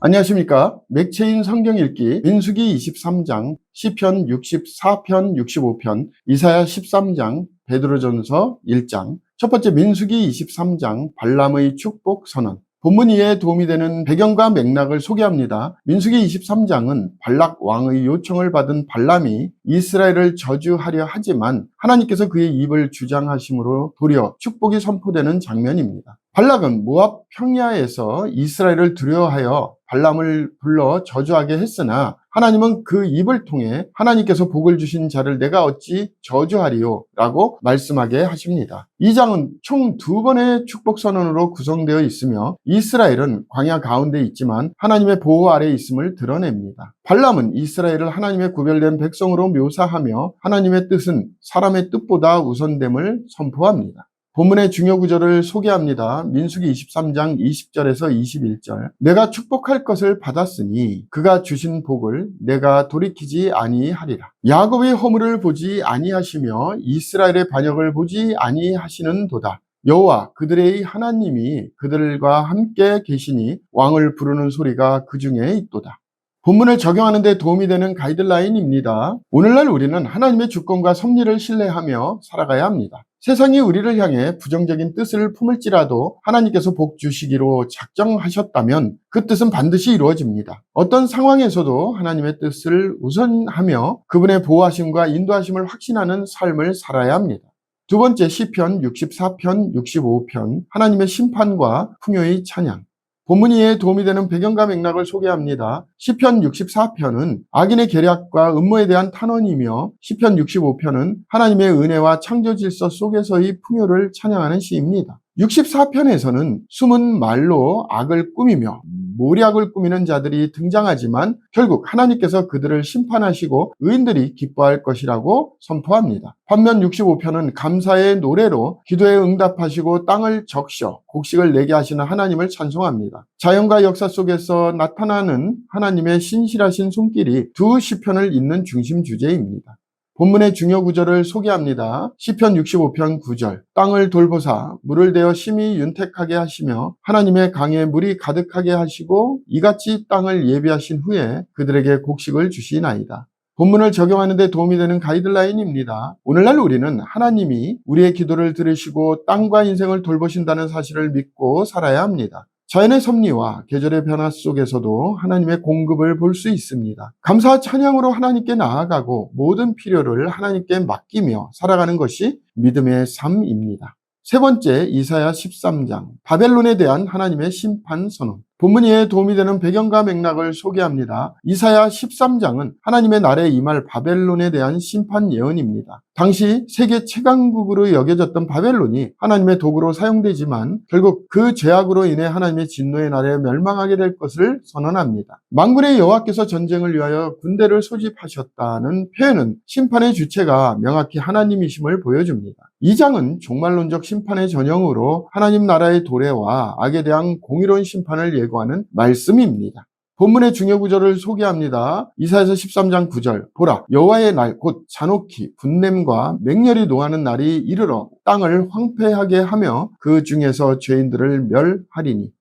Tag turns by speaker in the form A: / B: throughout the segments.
A: 안녕하십니까. 맥체인 성경 읽기 민수기 23장, 시편 64편, 65편, 이사야 13장, 베드로전서 1장. 첫 번째 민수기 23장 발람의 축복 선언. 본문 이해에 도움이 되는 배경과 맥락을 소개합니다. 민수기 23장은 발락 왕의 요청을 받은 발람이 이스라엘을 저주하려 하지만 하나님께서 그의 입을 주장하심으로 도리어 축복이 선포되는 장면입니다. 발락은 모압 평야에서 이스라엘을 두려워하여 발람을 불러 저주하게 했으나 하나님은 그 입을 통해 하나님께서 복을 주신 자를 내가 어찌 저주하리요? 라고 말씀하게 하십니다. 이 장은 총 2번의 축복 선언으로 구성되어 있으며 이스라엘은 광야 가운데 있지만 하나님의 보호 아래 있음을 드러냅니다. 발람은 이스라엘을 하나님의 구별된 백성으로 묘사하며 하나님의 뜻은 사람의 뜻보다 우선됨을 선포합니다. 본문의 중요 구절을 소개합니다. 민수기 23장 20절에서 21절. 내가 축복할 것을 받았으니 그가 주신 복을 내가 돌이키지 아니하리라. 야곱의 허물을 보지 아니하시며 이스라엘의 반역을 보지 아니하시는도다. 여호와 그들의 하나님이 그들과 함께 계시니 왕을 부르는 소리가 그 중에 있도다. 본문을 적용하는 데 도움이 되는 가이드라인입니다. 오늘날 우리는 하나님의 주권과 섭리를 신뢰하며 살아가야 합니다. 세상이 우리를 향해 부정적인 뜻을 품을지라도 하나님께서 복 주시기로 작정하셨다면 그 뜻은 반드시 이루어집니다. 어떤 상황에서도 하나님의 뜻을 우선하며 그분의 보호하심과 인도하심을 확신하는 삶을 살아야 합니다. 두 번째, 시편 64편, 65편 하나님의 심판과 풍요의 찬양. 본문 이해에 도움이 되는 배경과 맥락을 소개합니다. 시편 64편은 악인의 계략과 음모에 대한 탄원이며 시편 65편은 하나님의 은혜와 창조 질서 속에서의 풍요를 찬양하는 시입니다. 64편에서는 숨은 말로 악을 꾸미며 모략을 꾸미는 자들이 등장하지만 결국 하나님께서 그들을 심판하시고 의인들이 기뻐할 것이라고 선포합니다. 반면 65편은 감사의 노래로 기도에 응답하시고 땅을 적셔 곡식을 내게 하시는 하나님을 찬송합니다. 자연과 역사 속에서 나타나는 하나님의 신실하신 손길이 두 시편을 잇는 중심 주제입니다. 본문의 중요 구절을 소개합니다. 시편 65편 9절. 땅을 돌보사 물을 대어 심히 윤택하게 하시며 하나님의 강에 물이 가득하게 하시고 이같이 땅을 예비하신 후에 그들에게 곡식을 주시나이다. 본문을 적용하는 데 도움이 되는 가이드라인입니다. 오늘날 우리는 하나님이 우리의 기도를 들으시고 땅과 인생을 돌보신다는 사실을 믿고 살아야 합니다. 자연의 섭리와 계절의 변화 속에서도 하나님의 공급을 볼 수 있습니다. 감사와 찬양으로 하나님께 나아가고 모든 필요를 하나님께 맡기며 살아가는 것이 믿음의 삶입니다. 세 번째, 이사야 13장 바벨론에 대한 하나님의 심판 선언. 본문 이해에 도움이 되는 배경과 맥락을 소개합니다. 이사야 13장은 하나님의 날에 임할 바벨론에 대한 심판 예언입니다. 당시 세계 최강국으로 여겨졌던 바벨론이 하나님의 도구로 사용되지만 결국 그 죄악으로 인해 하나님의 진노의 날에 멸망하게 될 것을 선언합니다. 만군의 여호와께서 전쟁을 위하여 군대를 소집하셨다는 표현은 심판의 주체가 명확히 하나님이심을 보여줍니다. 이 장은 종말론적 심판의 전형으로 하나님 나라의 도래와 악에 대한 공의로운 심판을 예고하는 말씀입니다. 본문의 중요 구절을 소개합니다. 이사야서 13장 9절. 보라, 여호와의 날 곧 잔혹히 분냄과 맹렬히 노하는 날이 이르러 땅을 황폐하게 하며 그 중에서 죄인들을 멸하리니.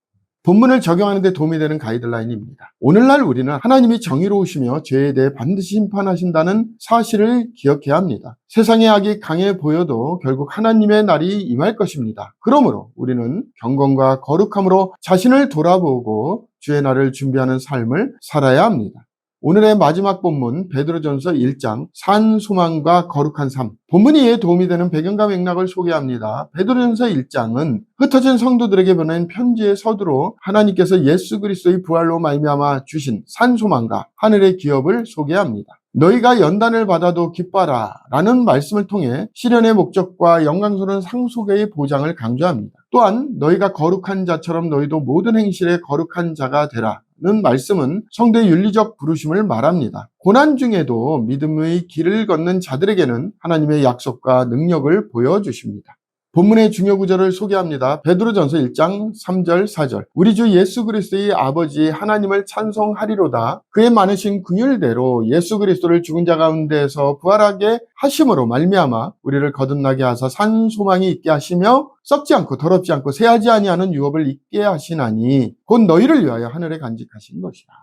A: 본문을 적용하는 데 도움이 되는 가이드라인입니다. 오늘날 우리는 하나님이 정의로우시며 죄에 대해 반드시 심판하신다는 사실을 기억해야 합니다. 세상의 악이 강해 보여도 결국 하나님의 날이 임할 것입니다. 그러므로 우리는 경건과 거룩함으로 자신을 돌아보고 주의 날을 준비하는 삶을 살아야 합니다. 오늘의 마지막 본문 베드로전서 1장 산소망과 거룩한 삶. 본문 이해에 도움이 되는 배경과 맥락을 소개합니다. 베드로전서 1장은 흩어진 성도들에게 보낸 편지의 서두로 하나님께서 예수 그리스도의 부활로 말미암아 주신 산소망과 하늘의 기업을 소개합니다. 너희가 연단을 받아도 기뻐하라 라는 말씀을 통해 시련의 목적과 영광스러운 상속의 보장을 강조합니다. 또한 너희가 거룩한 자처럼 너희도 모든 행실에 거룩한 자가 되라 는 말씀은 성도의 윤리적 부르심을 말합니다. 고난 중에도 믿음의 길을 걷는 자들에게는 하나님의 약속과 능력을 보여주십니다. 본문의 중요 구절을 소개합니다. 베드로전서 1장 3절 4절. 우리 주 예수 그리스도의 아버지 하나님을 찬송하리로다. 그의 많으신 긍휼대로 예수 그리스도를 죽은 자 가운데서 부활하게 하심으로 말미암아 우리를 거듭나게 하사 산 소망이 있게 하시며 썩지 않고 더럽지 않고 새하지 아니하는 유업을 있게 하시나니 곧 너희를 위하여 하늘에 간직하신 것이라.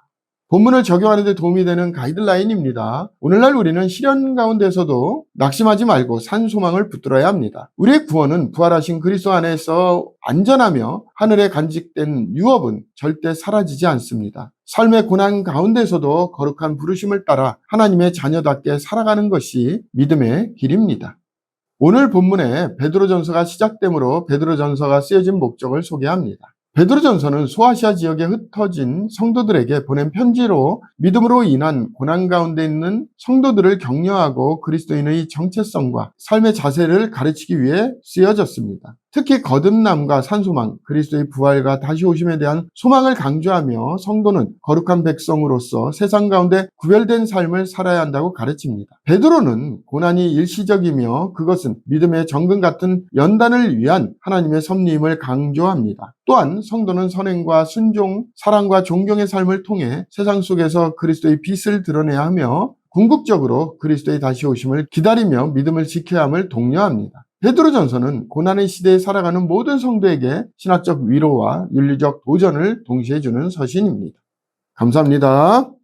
A: 본문을 적용하는 데 도움이 되는 가이드라인입니다. 오늘날 우리는 시련 가운데서도 낙심하지 말고 산 소망을 붙들어야 합니다. 우리의 구원은 부활하신 그리스도 안에서 안전하며 하늘에 간직된 유업은 절대 사라지지 않습니다. 삶의 고난 가운데서도 거룩한 부르심을 따라 하나님의 자녀답게 살아가는 것이 믿음의 길입니다. 오늘 본문에 베드로전서가 시작되므로 베드로전서가 쓰여진 목적을 소개합니다. 베드로전서는 소아시아 지역에 흩어진 성도들에게 보낸 편지로 믿음으로 인한 고난 가운데 있는 성도들을 격려하고 그리스도인의 정체성과 삶의 자세를 가르치기 위해 쓰여졌습니다. 특히 거듭남과 산소망, 그리스도의 부활과 다시 오심에 대한 소망을 강조하며 성도는 거룩한 백성으로서 세상 가운데 구별된 삶을 살아야 한다고 가르칩니다. 베드로는 고난이 일시적이며 그것은 믿음의 정금 같은 연단을 위한 하나님의 섭리임을 강조합니다. 또한 성도는 선행과 순종, 사랑과 존경의 삶을 통해 세상 속에서 그리스도의 빛을 드러내야 하며 궁극적으로 그리스도의 다시 오심을 기다리며 믿음을 지켜야 함을 독려합니다. 베드로전서는 고난의 시대에 살아가는 모든 성도에게 신학적 위로와 윤리적 도전을 동시에 주는 서신입니다. 감사합니다.